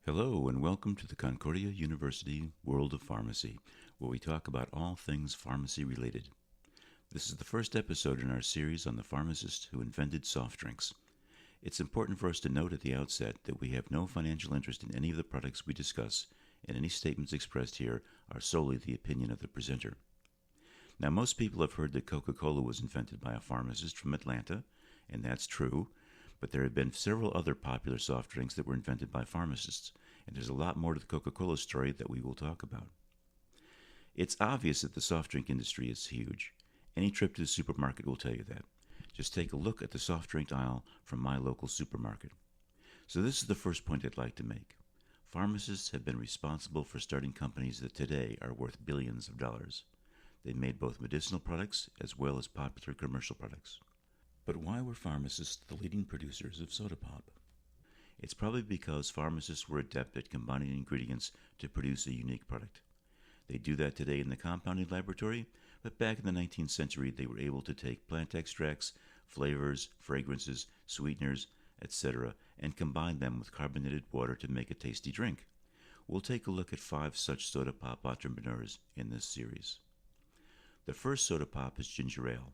Hello, and welcome to the Concordia University World of Pharmacy, where we talk about all things pharmacy related. This is the first episode in our series on the pharmacist who invented soft drinks. It's important for us to note at the outset that we have no financial interest in any of the products we discuss, and any statements expressed here are solely the opinion of the presenter. Now, most people have heard that Coca-Cola was invented by a pharmacist from Atlanta, and that's true, but there have been several other popular soft drinks that were invented by pharmacists, and there's a lot more to the Coca-Cola story that we will talk about. It's obvious that the soft drink industry is huge. Any trip to the supermarket will tell you that. Just take a look at the soft drink aisle from my local supermarket. So this is the first point I'd like to make. Pharmacists have been responsible for starting companies that today are worth billions of dollars. They made both medicinal products as well as popular commercial products. But why were pharmacists the leading producers of soda pop? It's probably because pharmacists were adept at combining ingredients to produce a unique product. They do that today in the compounding laboratory, but back in the 19th century they were able to take plant extracts, flavors, fragrances, sweeteners, etc., and combine them with carbonated water to make a tasty drink. We'll take a look at 5 such soda pop entrepreneurs in this series. The first soda pop is ginger ale.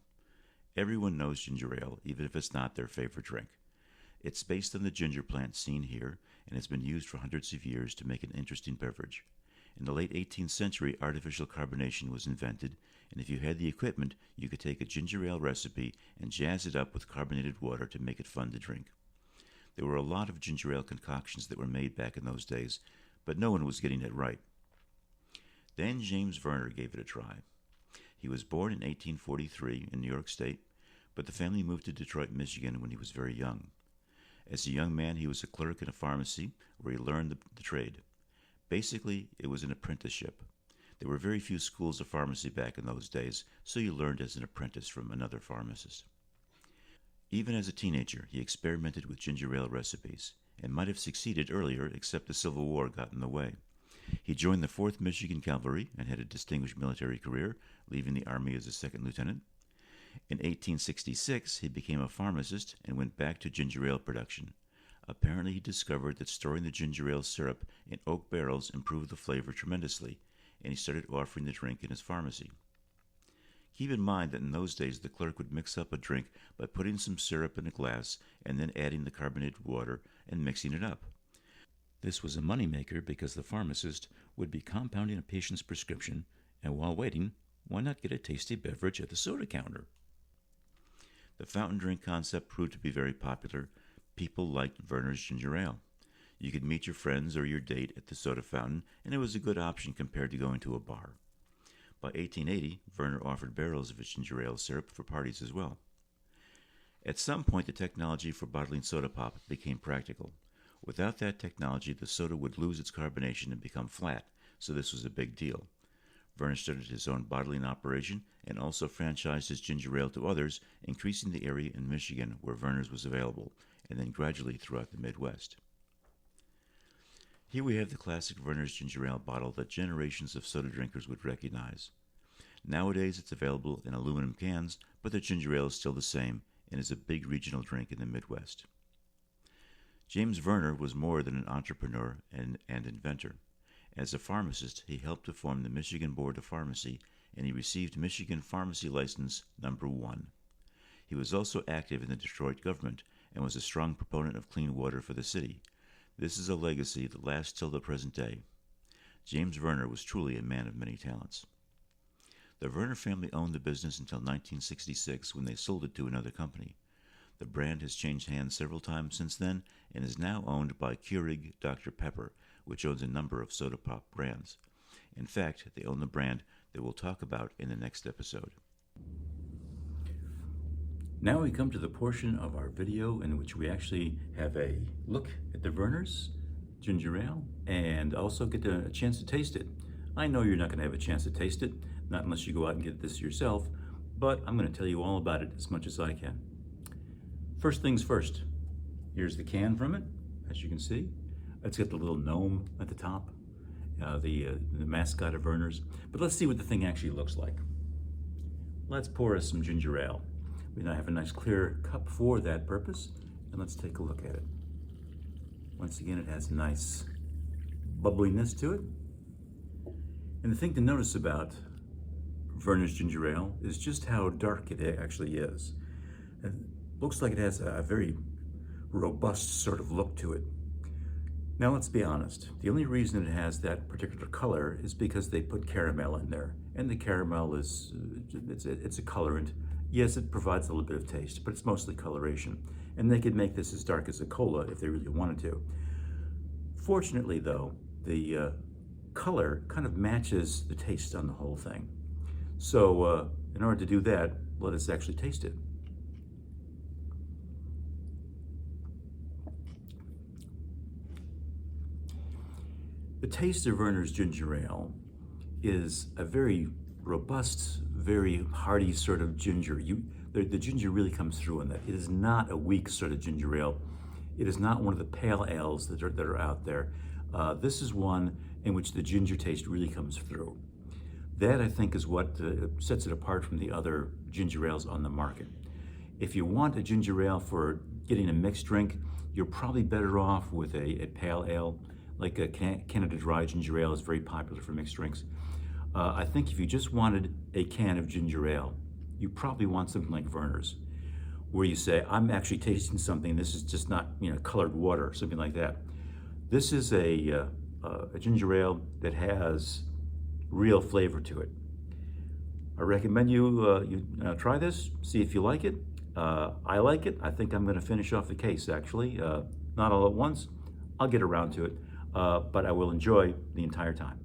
Everyone knows ginger ale, even if it's not their favorite drink. It's based on the ginger plant seen here, and has been used for hundreds of years to make an interesting beverage. In the late 18th century, artificial carbonation was invented, and if you had the equipment, you could take a ginger ale recipe and jazz it up with carbonated water to make it fun to drink. There were a lot of ginger ale concoctions that were made back in those days, but no one was getting it right. Then James Vernor gave it a try. He was born in 1843 in New York State, but the family moved to Detroit, Michigan when he was very young. As a young man, he was a clerk in a pharmacy where he learned the trade. Basically, it was an apprenticeship. There were very few schools of pharmacy back in those days, so you learned as an apprentice from another pharmacist. Even as a teenager, he experimented with ginger ale recipes, and might have succeeded earlier, except the Civil War got in the way. He joined the 4th Michigan Cavalry and had a distinguished military career, leaving the Army as a second lieutenant. In 1866, he became a pharmacist and went back to ginger ale production. Apparently, he discovered that storing the ginger ale syrup in oak barrels improved the flavor tremendously, and he started offering the drink in his pharmacy. Keep in mind that in those days, the clerk would mix up a drink by putting some syrup in a glass and then adding the carbonated water and mixing it up. This was a moneymaker because the pharmacist would be compounding a patient's prescription, and while waiting, why not get a tasty beverage at the soda counter? The fountain drink concept proved to be very popular. People liked Vernor's ginger ale. You could meet your friends or your date at the soda fountain, and it was a good option compared to going to a bar. By 1880, Vernor offered barrels of his ginger ale syrup for parties as well. At some point, the technology for bottling soda pop became practical. Without that technology, the soda would lose its carbonation and become flat, so this was a big deal. Vernor started his own bottling operation and also franchised his ginger ale to others, increasing the area in Michigan where Vernor's was available, and then gradually throughout the Midwest. Here we have the classic Vernor's ginger ale bottle that generations of soda drinkers would recognize. Nowadays it's available in aluminum cans, but the ginger ale is still the same and is a big regional drink in the Midwest. James Vernor was more than an entrepreneur and inventor. As a pharmacist, he helped to form the Michigan Board of Pharmacy, and he received Michigan Pharmacy License Number 1. He was also active in the Detroit government and was a strong proponent of clean water for the city. This is a legacy that lasts till the present day. James Vernor was truly a man of many talents. The Vernor family owned the business until 1966 when they sold it to another company. The brand has changed hands several times since then and is now owned by Keurig Dr. Pepper, which owns a number of soda pop brands. In fact, they own the brand that we'll talk about in the next episode. Now we come to the portion of our video in which we actually have a look at the Vernors ginger ale and also get a chance to taste it. I know you're not going to have a chance to taste it, not unless you go out and get this yourself, but I'm going to tell you all about it as much as I can. First things first, here's the can from it, as you can see. It's got the little gnome at the top, the mascot of Vernors. But let's see what the thing actually looks like. Let's pour us some ginger ale. We now have a nice clear cup for that purpose, and let's take a look at it. Once again, it has a nice bubbliness to it. And the thing to notice about Vernor's ginger ale is just how dark it actually is. It looks like it has a very robust sort of look to it. Now let's be honest, the only reason it has that particular color is because they put caramel in there. And the caramel is, it's a colorant. Yes, it provides a little bit of taste, but it's mostly coloration. And they could make this as dark as a cola if they really wanted to. Fortunately though, the color kind of matches the taste on the whole thing. So in order to do that, let us actually taste it. The taste of Vernor's ginger ale is a very robust, very hearty sort of ginger. The ginger really comes through in that. It is not a weak sort of ginger ale. It is not one of the pale ales that are out there. This is one in which the ginger taste really comes through. That, I think, is what sets it apart from the other ginger ales on the market. If you want a ginger ale for getting a mixed drink, you're probably better off with a pale ale. Like a Canada Dry ginger ale is very popular for mixed drinks. I think if you just wanted a can of ginger ale, you probably want something like Vernor's, where you say, I'm actually tasting something, this is just not colored water, or something like that. This is a ginger ale that has real flavor to it. I recommend you try this, see if you like it. I like it. I think I'm going to finish off the case, actually. Not all at once. I'll get around to it. But I will enjoy the entire time.